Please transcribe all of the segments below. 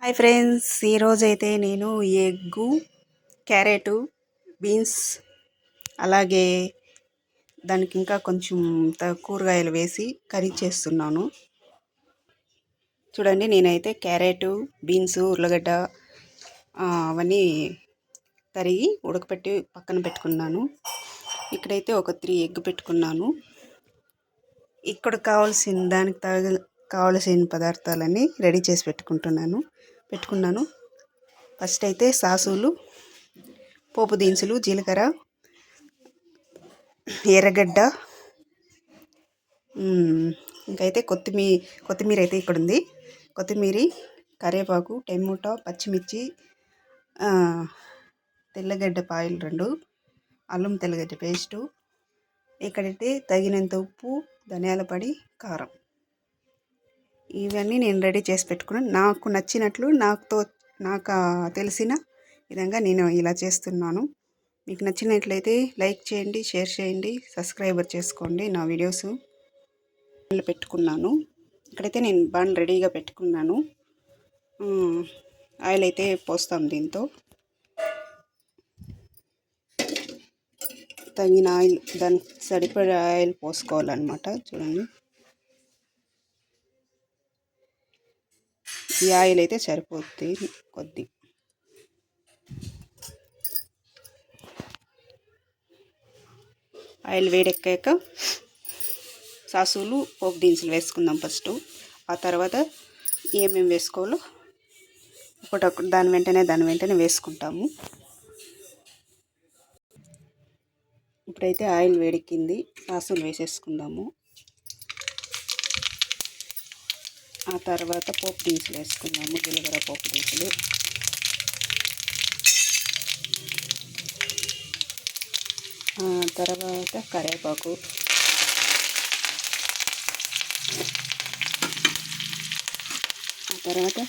Hi friends, ఈరోజైతే నేను egg, carrot, beans అలాగే దానికి ఇంకా కొంచెం కూరగాయలు వేసి కర్రీ చేస్తున్నాను. చూడండి, నేనైతే క్యారెటు, బీన్స్, ఉర్లగడ్డ అవన్నీ తరిగి ఉడకపెట్టి పక్కన పెట్టుకున్నాను. ఇక్కడైతే ఒక 3 ఎగ్ పెట్టుకున్నాను. ఇక్కడ దానికి కావాల్సిన పదార్థాలన్నీ రెడీ చేసి పెట్టుకున్నాను. ఫస్ట్ అయితే సాసులు, పోపు దినుసులు, జీలకర్ర, ఎర్రగడ్డ, ఇంకైతే కొత్తిమీర అయితే ఇక్కడ ఉంది. కొత్తిమీర, కరివేపాకు, టమోటా, పచ్చిమిర్చి, తెల్లగడ్డ పాయలు 2, అల్లం తెల్లగడ్డ పేస్టు, ఇక్కడైతే తగినంత ఉప్పు, ధనియాల పొడి, కారం, ఇవన్నీ నేను రెడీ చేసి పెట్టుకున్నాను. నాకు నచ్చినట్లు నాకు తెలిసిన విధంగా నేను ఇలా చేస్తున్నాను. మీకు నచ్చినట్లయితే లైక్ చేయండి, షేర్ చేయండి, సబ్స్క్రైబర్ చేసుకోండి. నా వీడియోస్ పెట్టుకున్నాను. ఇక్కడైతే నేను బాగా రెడీగా పెట్టుకున్నాను. ఆయిల్ అయితే పోస్తాం. దీంతో తగిన ఆయిల్, దానికి సరిపడే ఆయిల్ పోసుకోవాలన్నమాట. చూడండి, ఈ ఆయిల్ అయితే సరిపోద్ది. కొద్ది ఆయిల్ వేడెక్కాక సాసులు, పోపు దినుసులు వేసుకుందాం ఫస్ట్. ఆ తర్వాత ఏమేమి వేసుకోవాలో ఒకటొకటి దాని వెంటనే వేసుకుంటాము. ఇప్పుడైతే ఆయిల్ వేడెక్కింది, సాసులు వేసేసుకుందాము. ఆ తర్వాత పోపు దినుసులు వేసుకుందాము. జీలకర్ర, పోపు దినుసులు, తర్వాత కరివేపాకు, ఆ తర్వాత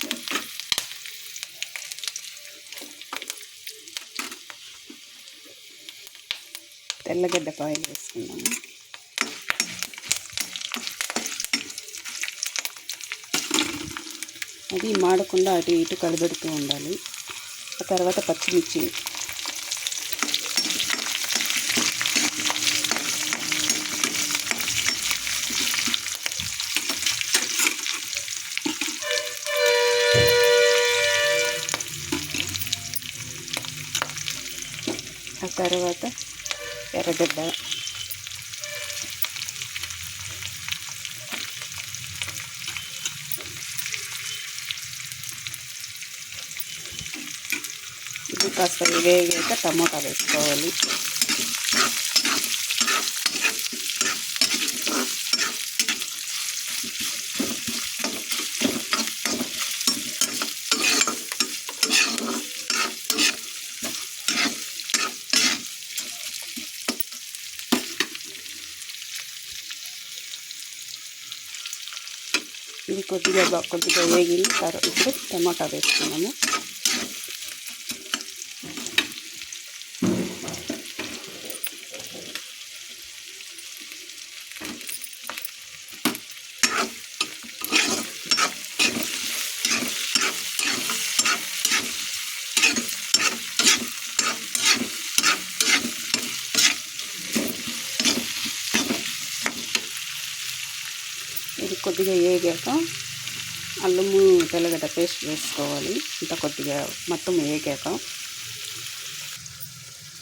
తెల్లగడ్డ పాయలు వేసుకుందాము. అది మాడకుండా అటు ఇటు కలబెడుతూ ఉండాలి. ఆ తర్వాత పచ్చిమిర్చి, ఆ తర్వాత ఎర్రగడ్డ, ఇది కాస్త వేగాక టమోటా వేసుకోవాలి. ఇది కొద్దిగా వేగిన తర్వాత ఇప్పుడు టమాటా వేసుకున్నాము. ఇది కొద్దిగా వేగాక అల్లము తెల్లగడ్డ పేస్ట్ వేసుకోవాలి. ఇంత కొద్దిగా మొత్తం వేగాక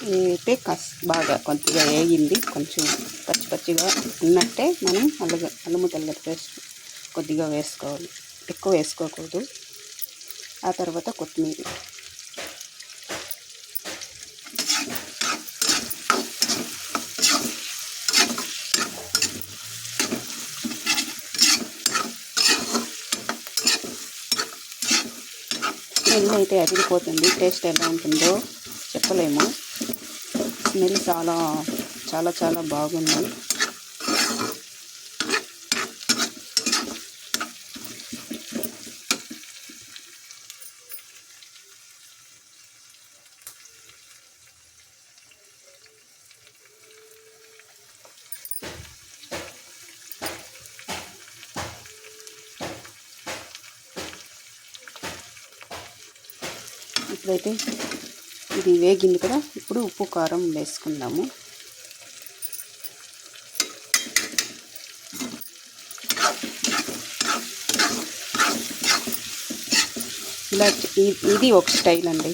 అయితే బాగా కొద్దిగా వేగింది. కొంచెం పచ్చిగా ఉన్నట్టే మనం అల్లము తెల్లగడ్డ పేస్ట్ కొద్దిగా వేసుకోవాలి, ఎక్కువ వేసుకోకూడదు. ఆ తర్వాత కొత్తిమీర, స్మెల్ అయితే అదిరిపోతుంది. టేస్ట్ ఎలా ఉంటుందో చెప్పలేము. స్మెల్ చాలా బాగుంది. ఇప్పుడైతే ఇది వేగింది కదా, ఇప్పుడు ఉప్పు కారం వేసుకుందాము. ఇలా ఇది ఒక స్టైల్ అండి.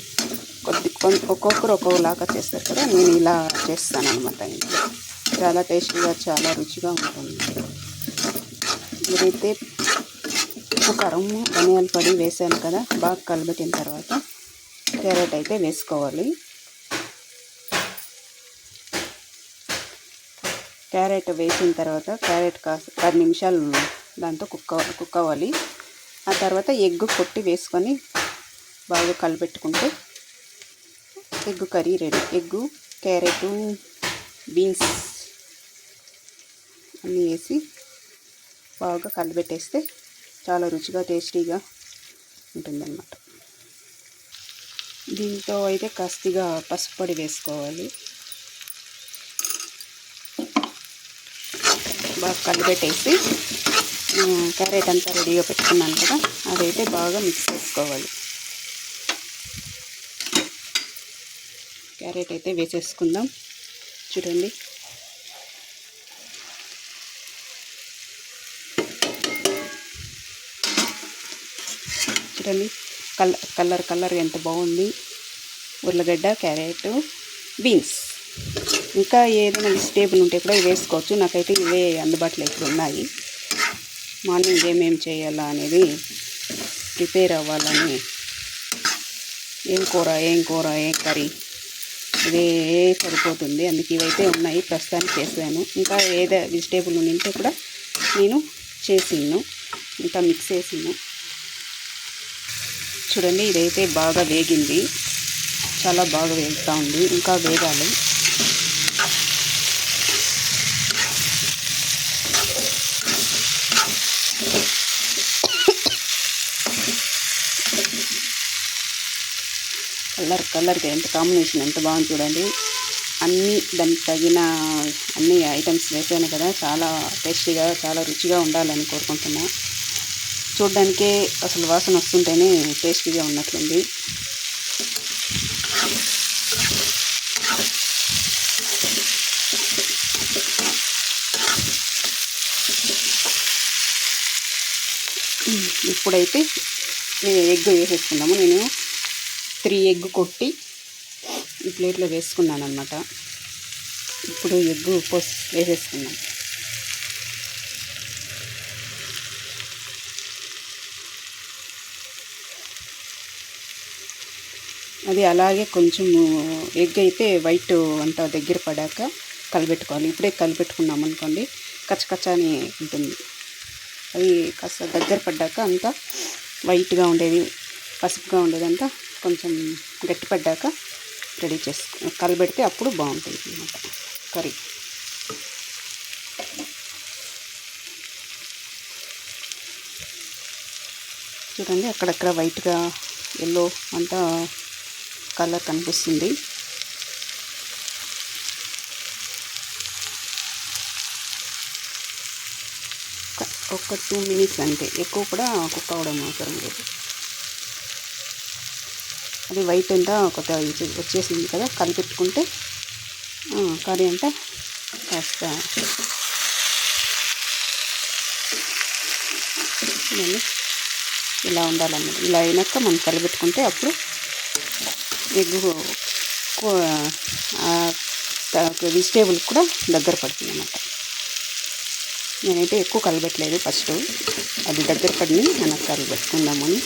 ఒక్కొక్కరు ఒక్కొక్కలాగా చేస్తారు కదా, నేను ఇలా చేస్తాను అనమాట. ఇంట్లో చాలా టేస్టీగా, చాలా రుచిగా ఉంటుంది. ఇదైతే ఉప్పు కారం ధనియాల పొడి వేసాను కదా, బాగా కలబెట్టిన తర్వాత క్యారెట్ అయితే వేసుకోవాలి. క్యారెట్ వేసిన తర్వాత క్యారెట్ కాస్త 10 నిమిషాలు దాంతో కుక్ అవ్వాలి. ఆ తర్వాత ఎగ్ కొట్టి వేసుకొని బాగా కలబెట్టుకుంటే egg curry ready. Egg, carrot, beans అన్నీ వేసి బాగా కలబెట్టేస్తే చాలా రుచిగా, టేస్టీగా ఉంటుందన్నమాట. దీంతో అయితే కాస్తిగా పసుపు పొడి వేసుకోవాలి. బాగా కలిపెట్టేసి క్యారెట్ అంతా రెడీగా పెట్టుకున్నాను కదా, అదైతే బాగా మిక్స్ చేసుకోవాలి. క్యారెట్ అయితే వేసేసుకుందాం. చూడండి, చూడండి కలర్ ఎంత బాగుంది. ఉర్లగడ్డ, క్యారెట్, బీన్స్, ఇంకా ఏదైనా వెజిటేబుల్ ఉంటే కూడా వేసుకోవచ్చు. నాకైతే ఇవే అందుబాటులో ఇప్పుడు ఉన్నాయి. మార్నింగ్ ఏమేమి చేయాలా అనేది ప్రిపేర్ అవ్వాలని, ఏం కూర ఏం కర్రీ ఇవే సరిపోతుంది. అందుకే ఇవైతే ఉన్నాయి, ప్రస్తుతానికి చేసాను. ఇంకా ఏదో వెజిటేబుల్ ఉంటే కూడా నేను చేసిను, ఇంకా మిక్స్ చేసిను. చూడండి, ఇదైతే బాగా వేగింది, చాలా బాగా వేగుతూ ఉంది, ఇంకా వేగాలి. కలర్కి ఎంత కాంబినేషన్ ఎంత బాగుంది చూడండి. దానికి తగిన అన్ని ఐటమ్స్ వేసాను కదా, చాలా టేస్టీగా, చాలా రుచిగా ఉండాలని కోరుకుంటున్నా. చూడ్డానికే అసలు వాసన వస్తుంటేనే టేస్టీగా ఉన్నట్లుంది. ఇప్పుడైతే ఎగ్ వేసేసుకుందాము. నేను 3 ఎగ్ కొట్టి ఈ ప్లేట్లో వేసుకున్నాను అన్నమాట. ఇప్పుడు ఎగ్ వేసేసుకున్నాను. అది అలాగే కొంచెం ఎగ్ అయితే వైట్ అంతా దగ్గర పడాక కలిపెట్టుకోవాలి. ఇప్పుడే కలిపెట్టుకున్నాం అనుకోండి, కచ్చకచ్చ అని ఉంటుంది. అది కాస్త దగ్గర పడ్డాక అంతా వైట్గా ఉండేది, పసుపుగా ఉండేది అంతా కొంచెం గట్టి పడ్డాక రెడీ కలిపెడితే అప్పుడు బాగుంటుంది అన్నమాట కర్రీ. చూడండి, అక్కడక్కడ వైట్గా ఎల్లో అంతా కలర్ కనిపిస్తుంది. ఒక 2 మినిట్స్ అంతే, ఎక్కువ కూడా కుక్ అవ్వడం అవసరం లేదు. అది వైట్ అంతా కొత్త వచ్చేసింది కదా, కలిపెట్టుకుంటే కర్రీ అంతా కాస్త ఇలా ఉండాలన్నమాట. ఇలా అయినాక మనం కలిపెట్టుకుంటే అప్పుడు ఎగ్ వెజిటేబుల్ కూడా దగ్గర పడుతుంది అన్నమాట. నేనైతే ఎక్కువ కలిపెట్టలేదు, ఫస్ట్ అది దగ్గర పడి మనం కలిపెట్టుకుందామని.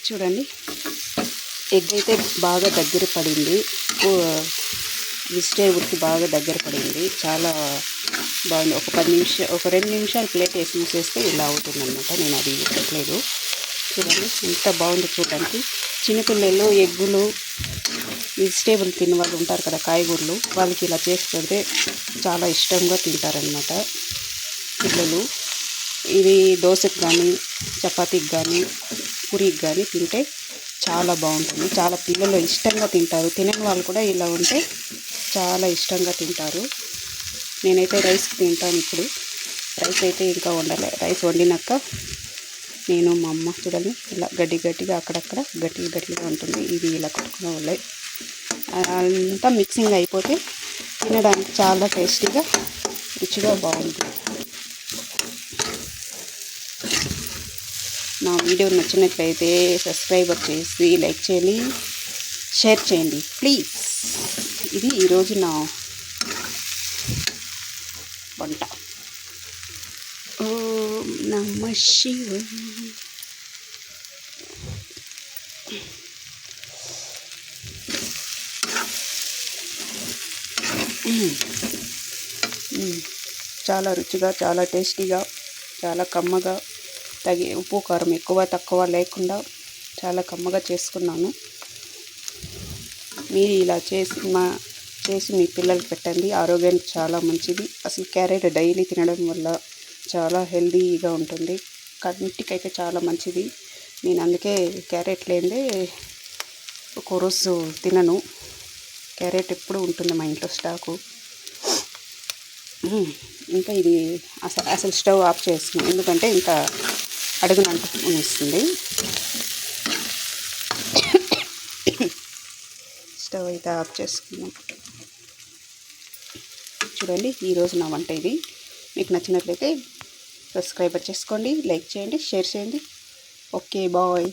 చూడండి, ఎగ్ అయితే బాగా దగ్గర పడింది, వెజిటేబుల్కి బాగా దగ్గర పడింది, చాలా బాగుంది. ఒక 2 నిమిషాలు ప్లేట్ వేసి మూసేస్తే ఇలా అవుతుందన్నమాట. నేను అది పెట్టలేదు. చూడండి ఎంత బాగుంది చూడడానికి. చిన్నపిల్లలు ఎగ్గులు వెజిటేబుల్ తిన్న వాళ్ళు ఉంటారు కదా, కాయగూరలు, వాళ్ళకి ఇలా చేసి పెడితే చాలా ఇష్టంగా తింటారనమాట పిల్లలు. ఇది దోశకు కానీ, చపాతీకి కానీ, పూరికి కానీ తింటే చాలా బాగుంటుంది. చాలా పిల్లలు ఇష్టంగా తింటారు. తినని వాళ్ళు కూడా ఇలా ఉంటే చాలా ఇష్టంగా తింటారు. నేనైతే రైస్ తింటాను. ఇప్పుడు రైస్ అయితే ఇంకా వండలే. రైస్ వండినాక నేను మా అమ్మ చూడండి ఇలా గట్టిగా అక్కడక్కడ గట్టిగా ఉంటుంది. ఇది ఇలా కొట్టుకునే వాళ్ళే అంతా మిక్సింగ్ అయిపోతే తినడానికి చాలా టేస్టీగా రుచిగా బాగుంటుంది. నా వీడియో నచ్చినట్లయితే సబ్స్క్రైబర్ చేసి లైక్ చేయండి, షేర్ చేయండి ప్లీజ్. ఇది ఈరోజు నా వంట. ఓం నమః శివాయ. చాలా రుచిగా, చాలా టేస్టీగా, చాలా కమ్మగా, ఉప్పు కారం ఎక్కువ తక్కువ లేకుండా చాలా కమ్మగా చేసుకున్నాను. మీరు ఇలా చేసి మీ పిల్లలకి పెట్టండి. ఆరోగ్యానికి చాలా మంచిది. అసలు క్యారెట్ డైలీ తినడం వల్ల చాలా హెల్తీగా ఉంటుంది. కంటికైతే చాలా మంచిది. నేను అందుకే క్యారెట్ లేనిదే ఒక రోజు తినను. క్యారెట్ ఎప్పుడు ఉంటుంది మా ఇంట్లో స్టాకు. ఇంకా ఇది అసలు స్టవ్ ఆఫ్ చేస్తున్నాను, ఎందుకంటే ఇంకా అడుగున అంటుస్తుంది. స్టవ్ అయితే ఆఫ్ చేసుకున్నాం. చూడండి ఈరోజు నా వంట ఇది. మీకు నచ్చినట్లయితే సబ్స్క్రైబర్ చేసుకోండి, లైక్ చేయండి, షేర్ చేయండి. Okay bye.